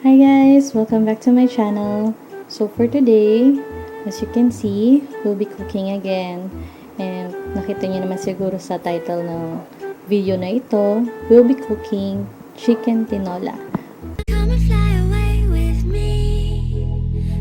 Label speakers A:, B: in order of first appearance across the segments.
A: Hi guys! Welcome back to my channel. So for today, as you can see, we'll be cooking again. And nakita niyo naman siguro sa title ng video na ito, we'll be cooking chicken tinola.
B: Come and fly away with me.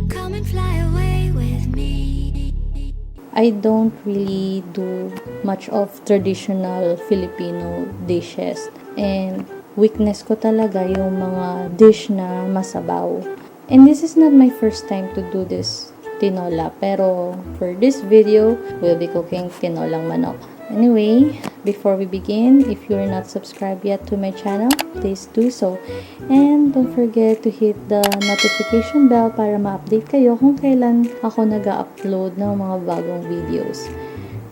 B: Come and fly away with me.
A: I don't really do much of traditional Filipino dishes. And weakness ko talaga yung mga dish na masabaw. And this is not my first time to do this tinola. Pero for this video, we'll be cooking tinolang manok. Anyway, before we begin, if you're not subscribed yet to my channel, please do so. And don't forget to hit the notification bell para ma-update kayo kung kailan ako nag-upload ng mga bagong videos.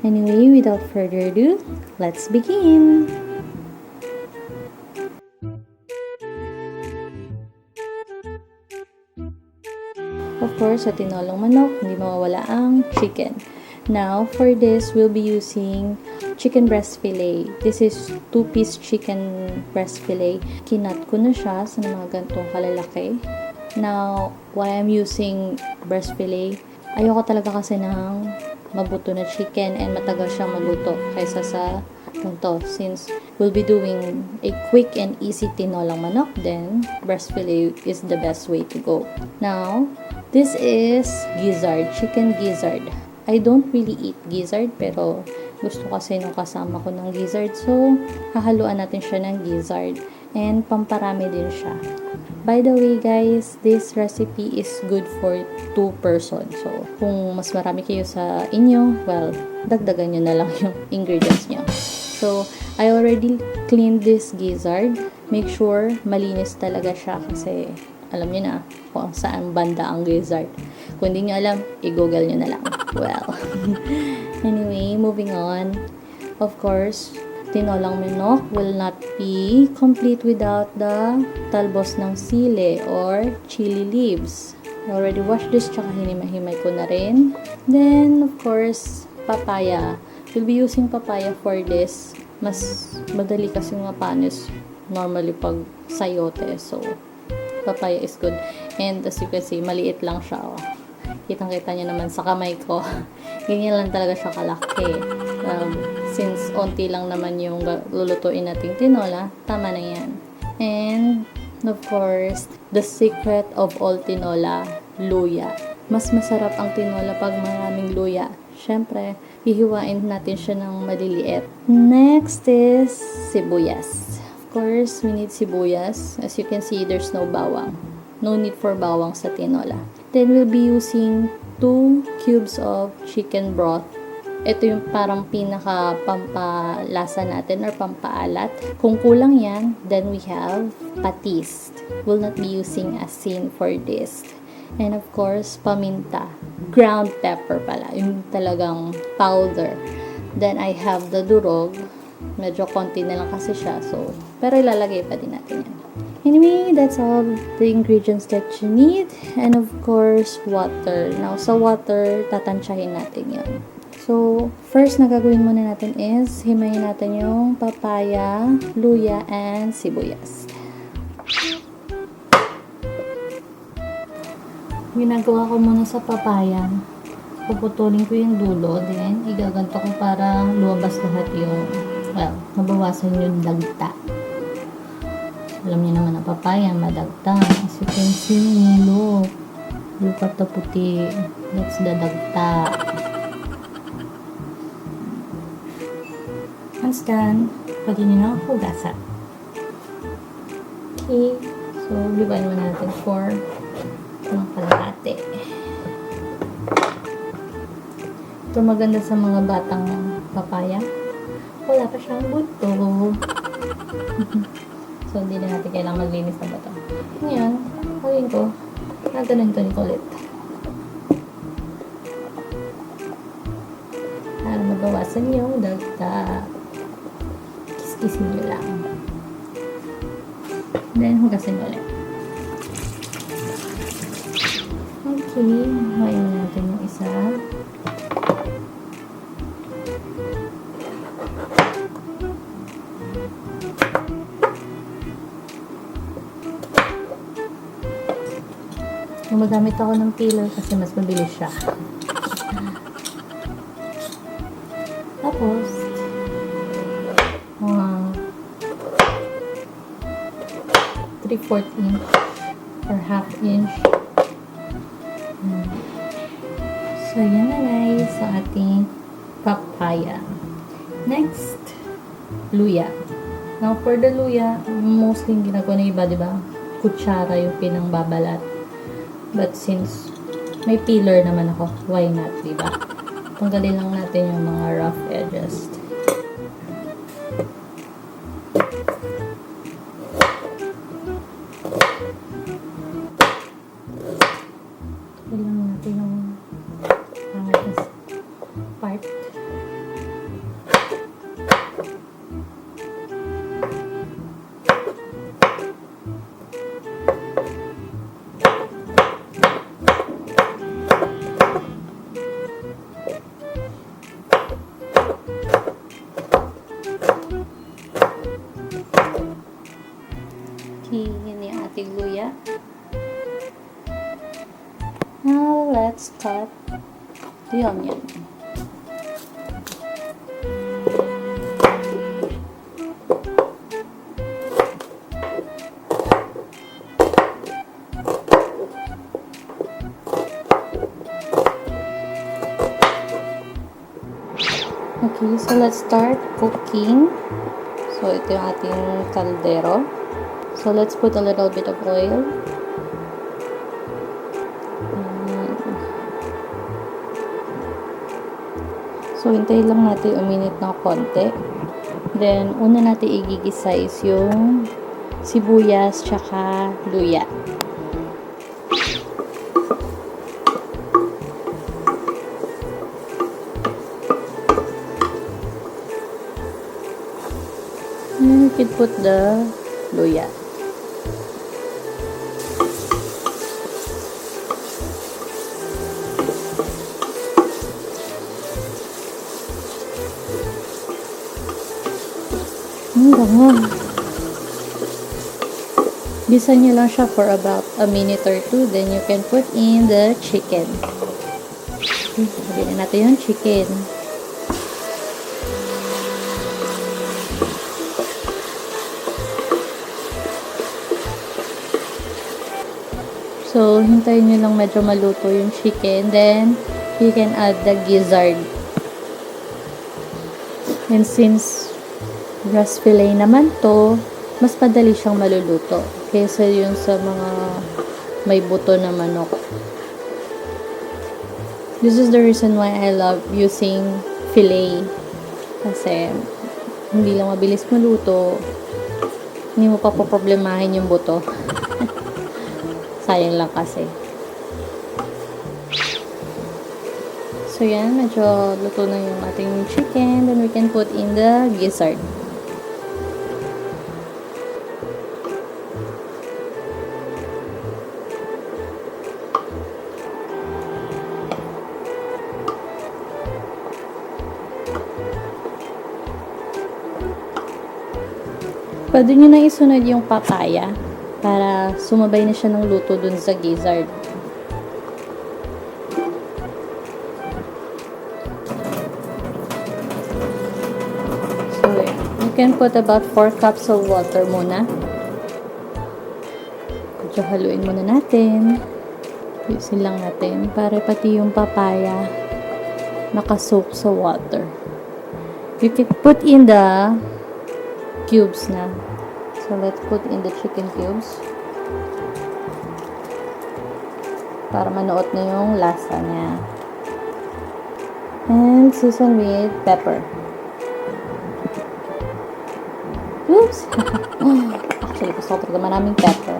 A: Anyway, without further ado, let's begin! Of course, sa tinolang manok, hindi mawawala ang chicken. Now, for this, we'll be using chicken breast fillet. This is 2-piece chicken breast fillet. Kinat ko na siya sa mga gantong kalalaki. Now, why I'm using breast fillet, ayoko talaga kasi ng mabuto na chicken and matagal siyang maluto kaysa sa ganito. Since we'll be doing a quick and easy tinolang manok, then breast fillet is the best way to go. Now, this is gizzard, chicken gizzard. I don't really eat gizzard, pero gusto kasi nung kasama ko ng gizzard. So, hahaluan natin siya ng gizzard. And pamparami din siya. By the way guys, this recipe is good for 2 persons. So, kung mas marami kayo sa inyo, well, dagdagan nyo na lang yung ingredients nyo. So, I already cleaned this gizzard. Make sure malinis talaga siya kasi alam niyo na kung saan banda ang gizzard. Kung hindi nyo alam, i-google nyo na lang. Well, anyway, moving on. Of course, tinolang manok will not be complete without the talbos ng sili or chili leaves. I already washed this, tsaka hinimay-himay ko na rin. Then, of course, papaya. We'll be using papaya for this. Mas madali kasi mapanis normally pag sayote. So, papaya is good. And as you can see, maliit lang siya. Oh. Kitang-kita nyo naman sa kamay ko. Ganyan lang talaga siya kalaki. Since onti lang naman yung lulutuin nating tinola, tama na yan. And, of course, the secret of all tinola, luya. Mas masarap ang tinola pag maraming luya. Siyempre, hihiwain natin siya ng maliliit. Next is sibuyas. Of course, we need sibuyas. As you can see, there's no bawang. No need for bawang sa tinola. Then, we'll be using 2 cubes of chicken broth. Ito yung parang pinaka pampalasa natin or pampaalat. Kung kulang yan, then we have patis. We'll not be using asin for this. And of course, paminta. Ground pepper pala. Yung talagang powder. Then, I have the durog. Medyo konti na lang kasi siya. So, pero ilalagay pa din natin yan. Anyway, that's all the ingredients that you need. And of course, water. Now, sa water, tatansyahin natin yan. So, first na gagawin muna natin is, himayin natin yung papaya, luya, and sibuyas. Ginagawa ko muna sa papaya. Puputulin ko yung dulo, then igaganto ko para lumabas lahat yung, well, mabawasan yung dagta. Alam niyo naman ang papaya, madagta. As you can see, look at the puti. That's the dagta. Once done, pwede nyo na hugasan. Okay, so dibayin mo natin for ng kalahati. Ito maganda sa mga batang papaya. Wala pa siyang buto. So, hindi na natin kailangan maglinis ng bato. Ngayon, gawin ko, gaganon-ganon ko ulit. Para mabawasan yung dagta. Kiss-kissin nyo lang. Then, hugasin ulit. Okay, ngayon natin yung isa. Gumagamit ako ng peeler kasi mas mabilis siya. Tapos, 3/4 inch or half inch. So, yan na guys sa ating papaya. Next, luya. Now, for the luya, mostly ginagawa na iba, diba? Kutsara yung pinangbabalat. But since may peeler naman ako, why not, diba? Tanggalin lang natin yung mga rough edges. Tanggalin lang natin yung part. Okay, yun yung ating luya. Now, let's cut the onion. Okay, so let's start cooking. So, ito yung ating kaldero. So, let's put a little bit of oil. So, hintayin lang natin uminit ng konti. Then, una natin igigisa is yung sibuyas tsaka luya. And you can put the luya. Ganun. Gisa nyo lang siya for about a minute or two. Then you can put in the chicken. Sabihin natin yung chicken. So, hintayin nyo lang medyo maluto yung chicken. Then, you can add the gizzard. And since breast fillet naman to, mas madali siyang maluluto kaysa yung sa mga may buto na manok. This is the reason why I love using fillet. Kasi, hindi lang mabilis maluto. Hindi mo pa poproblemahin yung buto. Sayang lang kasi. So, yan. Medyo luto na yung ating chicken. Then, we can put in the gizzard. Pwede nyo na isunod yung papaya para sumabay na siya ng luto dun sa gizzard. So, you can put about 4 cups of water muna. Medyo haluin muna natin. Yusin lang natin para pati yung papaya nakasoak sa water. You can put in the cubes na. So, let's put in the chicken cubes. Para manuot na yung lasa niya. And season with pepper. Oops! Actually, gusto ko talaga maraming pepper.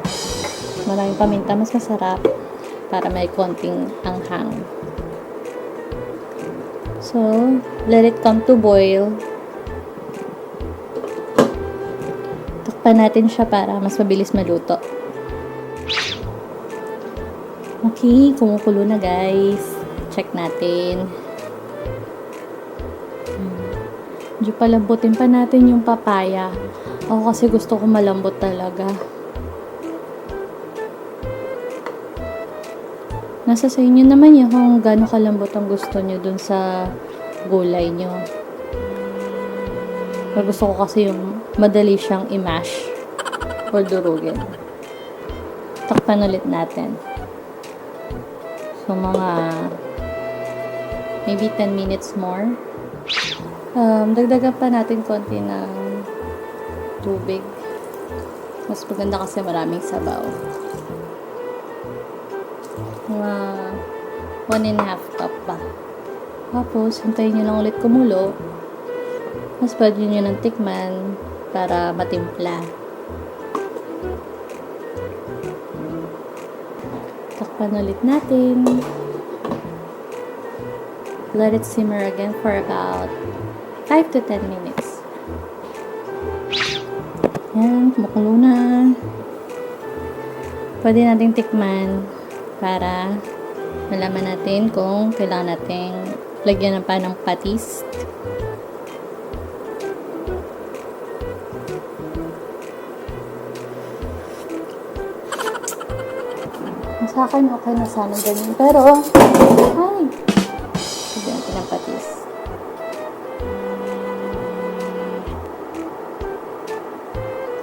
A: Maraming paminta, mas masarap. Para may konting anghang. So, let it come to boil. Takpan natin siya para mas mabilis maluto. Okay, kumukulo na guys. Check natin. Medyo palambutin pa natin yung papaya. Ako kasi gusto ko malambot talaga. Nasa sa inyo naman yun kung gaano kalambot ang gusto nyo dun sa gulay nyo. Pero gusto ko kasi yung madali siyang i-mash or durugin. Takpan ulit natin. So, mga maybe 10 minutes more. Dagdagan pa natin konti ng tubig. Mas maganda kasi maraming sabaw. Mga 1.5 cup pa. Tapos, hintayin nyo lang ulit kumulo. Mas pwede nyo ng tikman para matimpla. Takpan ulit natin. Let it simmer again for about 5 to 10 minutes. Yan, kumukulo na. Pwede nating tikman para malaman natin kung kailangan nating lagyan pa ng patis. Sa akin, okay na sana ganyan. Pero, ay! Lagyan natin ng patis.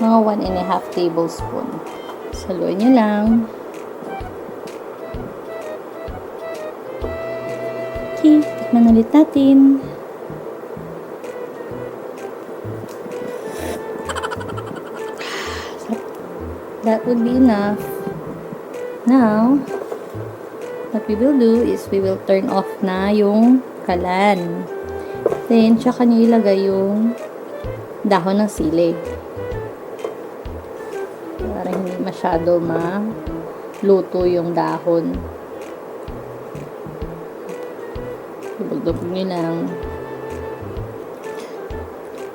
A: Mga 1.5 tablespoon. Saluin nyo lang. Okay, tikman ulit natin. That would be enough. Now, what we will do is we will turn off na yung kalan. Then, tsaka nyo ilagay yung dahon ng sili. Para hindi masyado maluto yung dahon. Dubog-dubog nyo lang.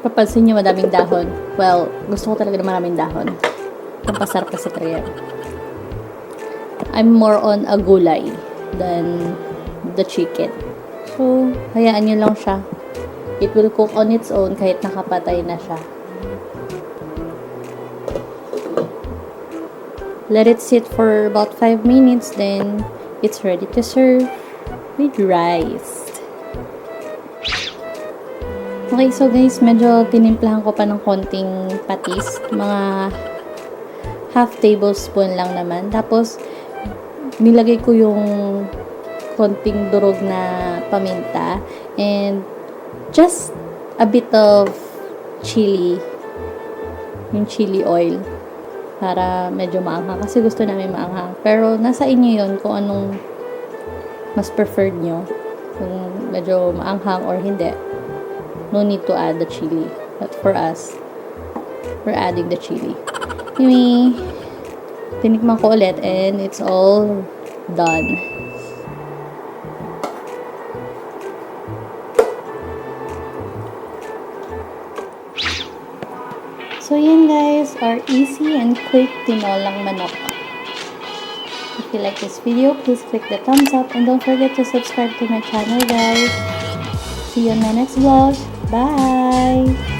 A: Papansin nyo madaming dahon. Well, gusto ko talaga na maraming dahon. Pampasarap kasi kaya. I'm more on a gulay than the chicken. So, hayaan nyo lang siya. It will cook on its own kahit nakapatay na siya. Let it sit for about 5 minutes, then it's ready to serve with rice. Okay, so guys, medyo tinimplahan ko pa ng konting patis. Mga half tablespoon lang naman. Tapos, nilagay ko yung konting durog na paminta and just a bit of chili, yung chili oil para medyo maanghang kasi gusto namin maanghang, pero nasa inyo yun kung anong mas preferred nyo, kung medyo maanghang or hindi. No need to add the chili, but for us, we're adding the chili. Anyway, tinikman ko ulit and it's all done. So yan guys, our easy and quick tinolang manok. If you like this video, please click the thumbs up and don't forget to subscribe to my channel guys. See you in my next vlog. Bye!